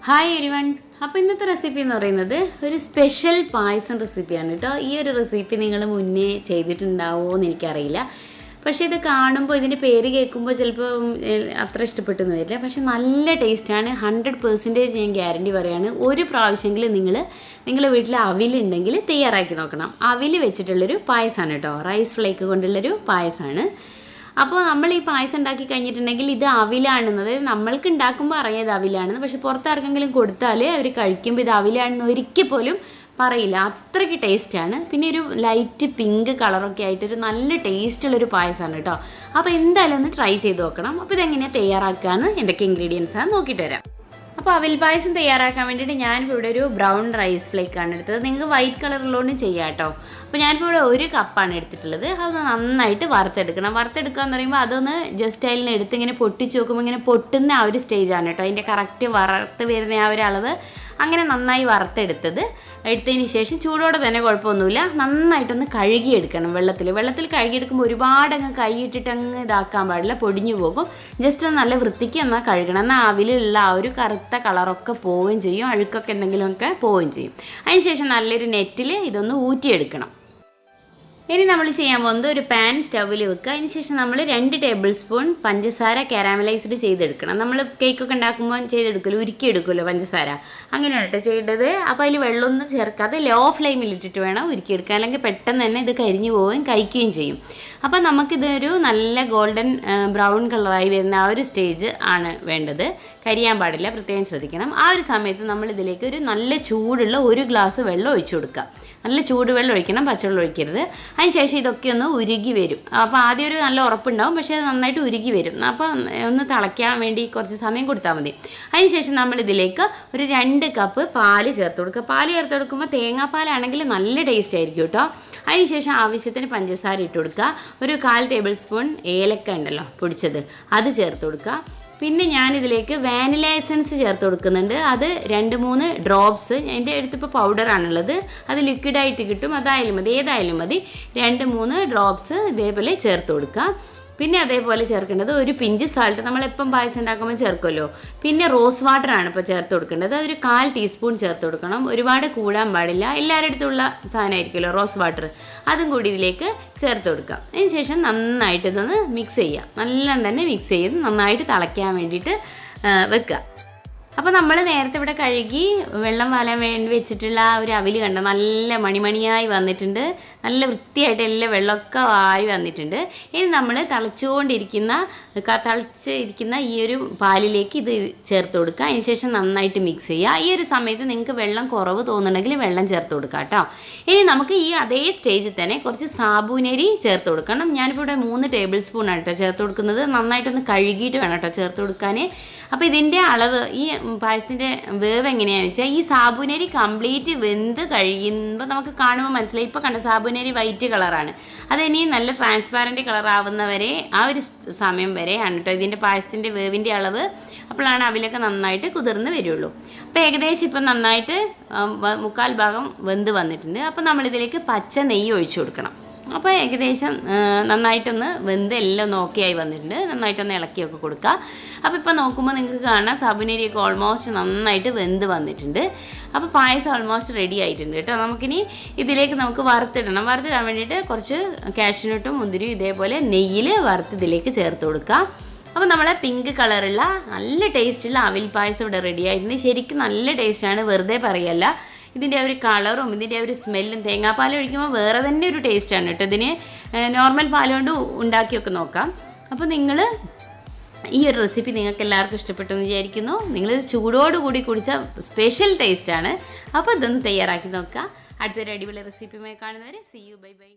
Hi everyone. അപ്പോൾ ഇന്നത്തെ recipe എന്ന് പറയുന്നത് ഒരു സ്പെഷ്യൽ പായസം റെസിപ്പിയാണ് കേട്ടോ. ഈ ഒരു റെസിപ്പി നിങ്ങൾ മുന്നേ ചെയ്തിട്ടുണ്ടാവുമോ എന്ന് എനിക്കറിയില്ല. പക്ഷേ ഇത് കാണുമ്പോൾ ഇതിൻ്റെ പേര് കേൾക്കുമ്പോൾ ചിലപ്പോൾ അത്ര ഇഷ്ടപ്പെട്ടെന്ന് വരില്ല. പക്ഷേ നല്ല ടേസ്റ്റാണ്. 100% ഞാൻ ഗ്യാരണ്ടി പറയുകയാണ്. ഒരു പ്രാവശ്യമെങ്കിലും നിങ്ങളുടെ വീട്ടിൽ അവിലുണ്ടെങ്കിൽ തയ്യാറാക്കി നോക്കണം. അവിൽ വെച്ചിട്ടുള്ളൊരു പായസമാണ് കേട്ടോ. റൈസ് ഫ്ലേക്ക് കൊണ്ടുള്ളൊരു പായസമാണ്. അപ്പോൾ നമ്മൾ ഈ പായസം ഉണ്ടാക്കി കഴിഞ്ഞിട്ടുണ്ടെങ്കിൽ ഇത് അവിലാണെന്നത് നമ്മൾക്ക് ഉണ്ടാക്കുമ്പോൾ അറിയാം ഇത് അവിലാണെന്ന്. പക്ഷെ പുറത്താർക്കെങ്കിലും കൊടുത്താൽ അവർ കഴിക്കുമ്പോൾ ഇത് അവിലാണെന്ന് ഒരിക്കൽ പോലും പറയില്ല. അത്രയ്ക്ക് ടേസ്റ്റാണ്. പിന്നെ ഒരു ലൈറ്റ് പിങ്ക് കളറൊക്കെ ആയിട്ടൊരു നല്ല ടേസ്റ്റുള്ളൊരു പായസമാണ് കേട്ടോ. അപ്പോൾ എന്തായാലും ഒന്ന് ട്രൈ ചെയ്ത് നോക്കണം. അപ്പോൾ ഇതെങ്ങനെയാണ് തയ്യാറാക്കുകയെന്ന് എന്തൊക്കെ ഇൻഗ്രീഡിയൻസാണ് നോക്കിയിട്ട് വരാം. അപ്പോൾ അവിൽ പായസം തയ്യാറാക്കാൻ വേണ്ടിയിട്ട് ഞാനിപ്പോൾ ഇവിടെ ഒരു ബ്രൗൺ റൈസ് ഫ്ലേക്കാണ് എടുത്തത്. നിങ്ങൾക്ക് വൈറ്റ് കളറിലോണ്ടും ചെയ്യാം കേട്ടോ. അപ്പോൾ ഞാനിപ്പോൾ ഇവിടെ 1 കപ്പാണ് എടുത്തിട്ടുള്ളത്. അത് നന്നായിട്ട് വറുത്തെടുക്കണം. വറുത്തെടുക്കുക എന്ന് പറയുമ്പോൾ അതൊന്ന് ജസ്റ്റ് അതിൽ നിന്ന് എടുത്ത് ഇങ്ങനെ പൊട്ടിച്ച് നോക്കുമ്പോൾ ഇങ്ങനെ പൊട്ടുന്ന ആ ഒരു സ്റ്റേജാണ് കേട്ടോ. അതിൻ്റെ കറക്റ്റ് വറുത്ത് വരുന്ന ആ ഒരു അളവ്. അങ്ങനെ നന്നായി എടുത്തതിന് ശേഷം ചൂടോടെ തന്നെ കുഴപ്പമൊന്നുമില്ല, നന്നായിട്ടൊന്ന് കഴുകിയെടുക്കണം. വെള്ളത്തിൽ കഴുകിയെടുക്കുമ്പോൾ ഒരുപാടങ്ങ് കൈയിട്ടിട്ട് അങ്ങ് ഇതാക്കാൻ പാടില്ല, പൊടിഞ്ഞു പോകും. ജസ്റ്റ് ഒന്ന് നല്ല വൃത്തിക്ക് എന്നാൽ കഴുകണം. എന്നാൽ അവിലുള്ള ആ ഒരു കറുത്ത കളറൊക്കെ പോവുകയും ചെയ്യും, അഴുക്കൊക്കെ എന്തെങ്കിലുമൊക്കെ പോവുകയും ചെയ്യും. അതിനുശേഷം നല്ലൊരു നെറ്റിൽ ഇതൊന്ന് ഊറ്റിയെടുക്കണം. ഇനി നമ്മൾ ചെയ്യാൻ പോകുന്നത് ഒരു പാൻ സ്റ്റൗവിൽ വെക്കുക. അതിനുശേഷം നമ്മൾ 2 ടേബിൾ സ്പൂൺ പഞ്ചസാര കാരാമലൈസ്ഡ് ചെയ്തെടുക്കണം. നമ്മൾ കേക്കൊക്കെ ഉണ്ടാക്കുമ്പോൾ ചെയ്തെടുക്കുമല്ലോ, ഉരുക്കിയെടുക്കുമല്ലോ പഞ്ചസാര. അങ്ങനെയാണ് കേട്ടോ ചെയ്യേണ്ടത്. അപ്പോൾ അതിൽ വെള്ളമൊന്നും ചേർക്കാതെ ലോ ഫ്ലെയിമിൽ ഇട്ടിട്ട് വേണം ഉരുക്കിയെടുക്കുക. അല്ലെങ്കിൽ പെട്ടെന്ന് തന്നെ ഇത് കരിഞ്ഞു പോവുകയും കഴിക്കുകയും ചെയ്യും. അപ്പോൾ നമുക്കിതൊരു നല്ല ഗോൾഡൻ ബ്രൗൺ കളറായി വരുന്ന ആ ഒരു സ്റ്റേജ് ആണ് വേണ്ടത്. കരിയാൻ പാടില്ല, പ്രത്യേകം ശ്രദ്ധിക്കണം. ആ ഒരു സമയത്ത് നമ്മൾ ഇതിലേക്ക് ഒരു നല്ല ചൂടുള്ള 1 ഗ്ലാസ് വെള്ളം ഒഴിച്ചു കൊടുക്കുക. നല്ല ചൂടുവെള്ളം ഒഴിക്കണം, പച്ചവെള്ളം ഒഴിക്കരുത്. അതിനുശേഷം ഇതൊക്കെ ഒന്ന് ഉരുകി വരും. അപ്പോൾ ആദ്യം ഒരു നല്ല ഉറപ്പുണ്ടാവും, പക്ഷേ അത് നന്നായിട്ട് ഉരുകി വരും. അപ്പോൾ ഒന്ന് തിളയ്ക്കാൻ വേണ്ടി കുറച്ച് സമയം കൊടുത്താൽ മതി. അതിനുശേഷം നമ്മൾ ഇതിലേക്ക് ഒരു 2 കപ്പ് പാല് ചേർത്ത് കൊടുക്കുക. പാല് ചേർത്ത് കൊടുക്കുമ്പോൾ തേങ്ങാപ്പാലാണെങ്കിൽ നല്ല ടേസ്റ്റ് ആയിരിക്കും കേട്ടോ. അതിനുശേഷം ആവശ്യത്തിന് പഞ്ചസാര ഇട്ട് കൊടുക്കുക. ഒരു 1/4 ടേബിൾ സ്പൂൺ ഏലക്ക ഉണ്ടല്ലോ പൊടിച്ചത്, അത് ചേർത്ത് കൊടുക്കുക. പിന്നെ ഞാനിതിലേക്ക് വാനില എസൻസ് ചേർത്ത് കൊടുക്കുന്നുണ്ട്. അത് 2-3 ഡ്രോപ്സ്. എൻ്റെ അടുത്തിപ്പോൾ പൗഡറാണുള്ളത്, അത് ലിക്വിഡായിട്ട് കിട്ടും, അതായാലും മതി, ഏതായാലും മതി. 2-3 ഡ്രോപ്സ് ഇതേപോലെ ചേർത്ത് കൊടുക്കുക. പിന്നെ അതേപോലെ ചേർക്കേണ്ടത് ഒരു പിഞ്ച് സാൾട്ട്, നമ്മളെപ്പം പായസം ഉണ്ടാക്കുമ്പോൾ ചേർക്കുമല്ലോ. പിന്നെ റോസ് വാട്ടറാണ് ഇപ്പോൾ ചേർത്ത് കൊടുക്കേണ്ടത്. അതൊരു 1/4 ടീസ്പൂൺ ചേർത്ത് കൊടുക്കണം. ഒരുപാട് കൂടാൻ പാടില്ല. എല്ലാവരുടെ അടുത്തുള്ള സാധനമായിരിക്കുമല്ലോ റോസ് വാട്ടർ, അതും കൂടി ഇതിലേക്ക് ചേർത്ത് കൊടുക്കുക. അതിന് ശേഷം നന്നായിട്ട് ഇതൊന്ന് മിക്സ് ചെയ്യുക. നല്ല തന്നെ മിക്സ് ചെയ്ത് നന്നായിട്ട് തിളയ്ക്കാൻ വേണ്ടിയിട്ട് വെക്കുക. അപ്പോൾ നമ്മൾ നേരത്തെ ഇവിടെ കഴുകി വെള്ളം വാലാൻ വേണ്ടി വെച്ചിട്ടുള്ള ആ ഒരു അവിൽ കണ്ട നല്ല മണിമണിയായി വന്നിട്ടുണ്ട്. നല്ല വൃത്തിയായിട്ട് എല്ലാ വെള്ളമൊക്കെ വാരി വന്നിട്ടുണ്ട്. ഇനി നമ്മൾ തിളച്ചിരിക്കുന്ന ഈ ഒരു പാലിലേക്ക് ഇത് ചേർത്ത് കൊടുക്കുക. അതിനുശേഷം നന്നായിട്ട് മിക്സ് ചെയ്യുക. ഈ ഒരു സമയത്ത് നിങ്ങൾക്ക് വെള്ളം കുറവ് തോന്നുന്നുണ്ടെങ്കിൽ വെള്ളം ചേർത്ത് കൊടുക്കുക കേട്ടോ. ഇനി നമുക്ക് ഈ അതേ സ്റ്റേജിൽ തന്നെ കുറച്ച് സാബൂനരി ചേർത്ത് കൊടുക്കണം. ഞാനിപ്പോൾ ഇവിടെ 3 ടേബിൾ സ്പൂണാണ് കേട്ടോ ചേർത്ത് കൊടുക്കുന്നത്. നന്നായിട്ടൊന്ന് കഴുകിയിട്ട് വേണം കേട്ടോ ചേർത്ത് കൊടുക്കാൻ. അപ്പോൾ ഇതിൻ്റെ അളവ്, ഈ പായസത്തിൻ്റെ വേവ് എങ്ങനെയാണെന്ന് വെച്ചാൽ ഈ സാബുനരി കംപ്ലീറ്റ് വെന്ത് കഴിയുമ്പോൾ നമുക്ക് കാണുമ്പോൾ മനസ്സിലായി. ഇപ്പോൾ കണ്ട സാബുനരി വൈറ്റ് കളറാണ്. അതിനി നല്ല ട്രാൻസ്പാരൻറ്റ് കളറാവുന്നവരെ ആ ഒരു സമയം വരെയാണ് കേട്ടോ ഇതിൻ്റെ പായസത്തിൻ്റെ വേവിൻ്റെ അളവ്. അപ്പോഴാണ് അവിലൊക്കെ നന്നായിട്ട് കുതിർന്ന് വരുള്ളൂ. അപ്പോൾ ഏകദേശം ഇപ്പം നന്നായിട്ട് 1/4 ഭാഗം വെന്ത് വന്നിട്ടുണ്ട്. അപ്പോൾ നമ്മളിതിലേക്ക് പച്ച നെയ്യ് ഒഴിച്ചു കൊടുക്കണം. അപ്പോൾ ഏകദേശം നന്നായിട്ടൊന്ന് വെന്ത് എല്ലാം ഓക്കെയായി വന്നിട്ടുണ്ട്. നന്നായിട്ടൊന്ന് ഇളക്കിയൊക്കെ കൊടുക്കുക. അപ്പോൾ ഇപ്പോൾ നോക്കുമ്പോൾ നിങ്ങൾക്ക് കാണാം സാബുനരിയൊക്കെ ഓൾമോസ്റ്റ് നന്നായിട്ട് വെന്ത് വന്നിട്ടുണ്ട്. അപ്പോൾ പായസം ഓൾമോസ്റ്റ് റെഡി ആയിട്ടുണ്ട് കേട്ടോ. നമുക്കിനി ഇതിലേക്ക് വറുത്തിടാൻ വേണ്ടിയിട്ട് കുറച്ച് കാഷ്യൂനട്ടും മുന്തിരിയും ഇതേപോലെ നെയ്യിൽ വറുത്ത് ഇതിലേക്ക് ചേർത്ത് കൊടുക്കുക. അപ്പോൾ നമ്മളെ പിങ്ക് കളറുള്ള നല്ല ടേസ്റ്റുള്ള അവിൽ പായസം ഇവിടെ റെഡി ആയിട്ടുണ്ട്. ശരിക്കും നല്ല ടേസ്റ്റാണ്, വെറുതെ പറയല്ല. ഇതിൻ്റെ ഒരു കളറും ഇതിൻ്റെ ഒരു സ്മെല്ലും, തേങ്ങാപ്പാൽ ഒഴിക്കുമ്പോൾ വേറെ തന്നെ ഒരു ടേസ്റ്റാണ് കേട്ടോ. ഇതിന് നോർമൽ പാലുകൊണ്ട് ഉണ്ടാക്കിയൊക്കെ നോക്കാം. അപ്പോൾ നിങ്ങൾ ഈ ഒരു റെസിപ്പി നിങ്ങൾക്ക് എല്ലാവർക്കും ഇഷ്ടപ്പെട്ടു എന്ന് വിചാരിക്കുന്നു. നിങ്ങൾ ചൂടോടുകൂടി കുടിച്ച സ്പെഷ്യൽ ടേസ്റ്റാണ്. അപ്പോൾ ഇതൊന്ന് തയ്യാറാക്കി നോക്കുക. അടുത്തൊരു അടിപൊളി റെസിപ്പിയുമായി കാണുന്നവരെ സീ യു, ബൈ ബൈ.